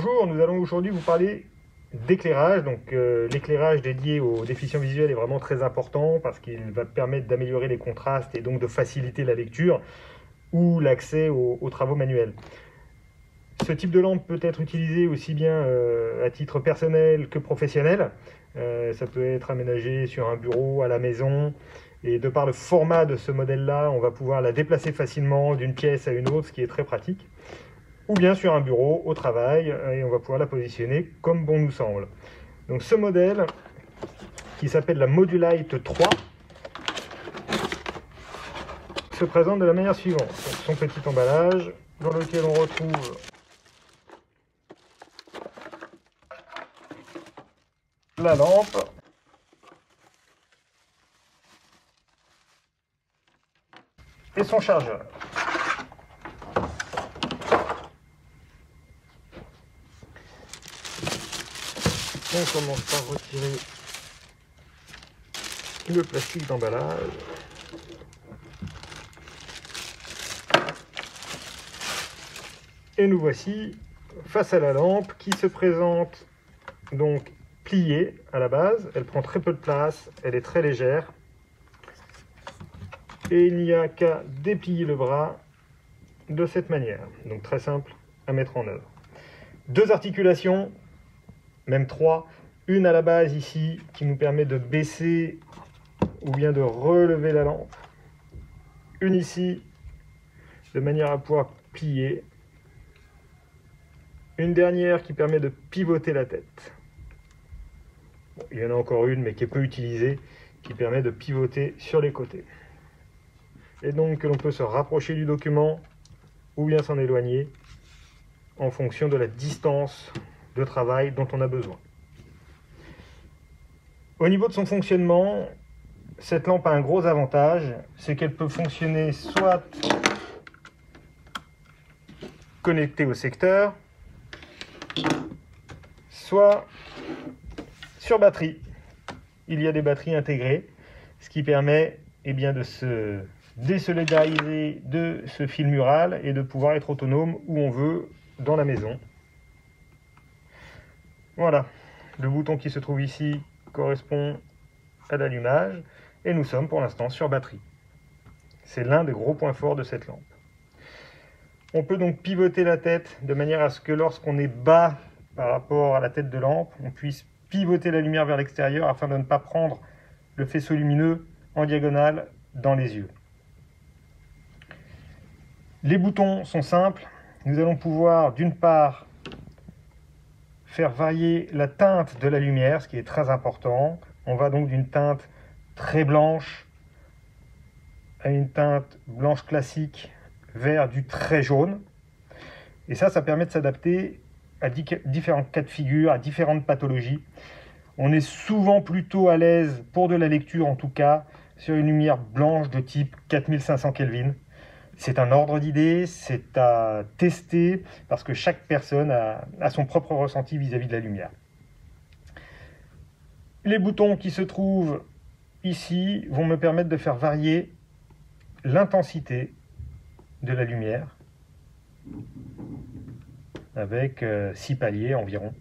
Bonjour, nous allons aujourd'hui vous parler d'éclairage. Donc l'éclairage dédié aux déficients visuels est vraiment très important parce qu'il va permettre d'améliorer les contrastes et donc de faciliter la lecture ou l'accès aux travaux manuels. Ce type de lampe peut être utilisé aussi bien à titre personnel que professionnel. Ça peut être aménagé sur un bureau, à la maison. Et de par le format de ce modèle-là, on va pouvoir la déplacer facilement d'une pièce à une autre, ce qui est très pratique. Ou bien sur un bureau, au travail, et on va pouvoir la positionner comme bon nous semble. Donc ce modèle, qui s'appelle la Modulite 3, se présente de la manière suivante. Donc, son petit emballage, dans lequel on retrouve la lampe, et son chargeur. On commence par retirer le plastique d'emballage. Et nous voici face à la lampe qui se présente donc pliée à la base. Elle prend très peu de place, elle est très légère. Et il n'y a qu'à déplier le bras de cette manière. Donc très simple à mettre en œuvre. Deux articulations, même trois. Une à la base ici qui nous permet de baisser ou bien de relever la lampe. Une ici de manière à pouvoir plier. Une dernière qui permet de pivoter la tête. Bon, il y en a encore une mais qui est peu utilisée, qui permet de pivoter sur les côtés. Et donc que l'on peut se rapprocher du document ou bien s'en éloigner en fonction de la distance de travail dont on a besoin. Au niveau de son fonctionnement, cette lampe a un gros avantage, c'est qu'elle peut fonctionner soit connectée au secteur, soit sur batterie. Il y a des batteries intégrées, ce qui permet de se désolidariser de ce fil mural et de pouvoir être autonome où on veut dans la maison. Voilà, le bouton qui se trouve ici correspond à l'allumage et nous sommes pour l'instant sur batterie. C'est l'un des gros points forts de cette lampe. On peut donc pivoter la tête de manière à ce que lorsqu'on est bas par rapport à la tête de lampe, on puisse pivoter la lumière vers l'extérieur afin de ne pas prendre le faisceau lumineux en diagonale dans les yeux. Les boutons sont simples. Nous allons pouvoir d'une part faire varier la teinte de la lumière, ce qui est très important. On va donc d'une teinte très blanche à une teinte blanche classique vers du très jaune. Et ça permet de s'adapter à différents cas de figure, à différentes pathologies. On est souvent plutôt à l'aise, pour de la lecture en tout cas, sur une lumière blanche de type 4500 Kelvin. C'est un ordre d'idées, c'est à tester, parce que chaque personne a son propre ressenti vis-à-vis de la lumière. Les boutons qui se trouvent ici vont me permettre de faire varier l'intensité de la lumière, avec 6 paliers environ,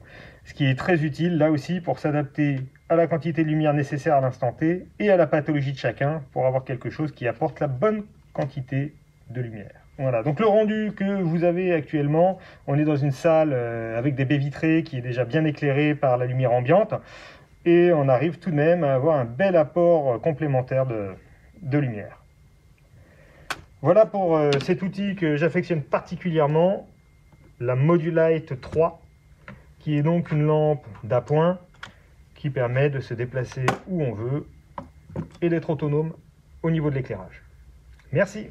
ce qui est très utile là aussi pour s'adapter à la quantité de lumière nécessaire à l'instant T et à la pathologie de chacun pour avoir quelque chose qui apporte la bonne quantité de lumière. Voilà, donc le rendu que vous avez actuellement, on est dans une salle avec des baies vitrées qui est déjà bien éclairée par la lumière ambiante et on arrive tout de même à avoir un bel apport complémentaire de lumière. Voilà pour cet outil que j'affectionne particulièrement, la Modulite 3, qui est donc une lampe d'appoint qui permet de se déplacer où on veut et d'être autonome au niveau de l'éclairage. Merci.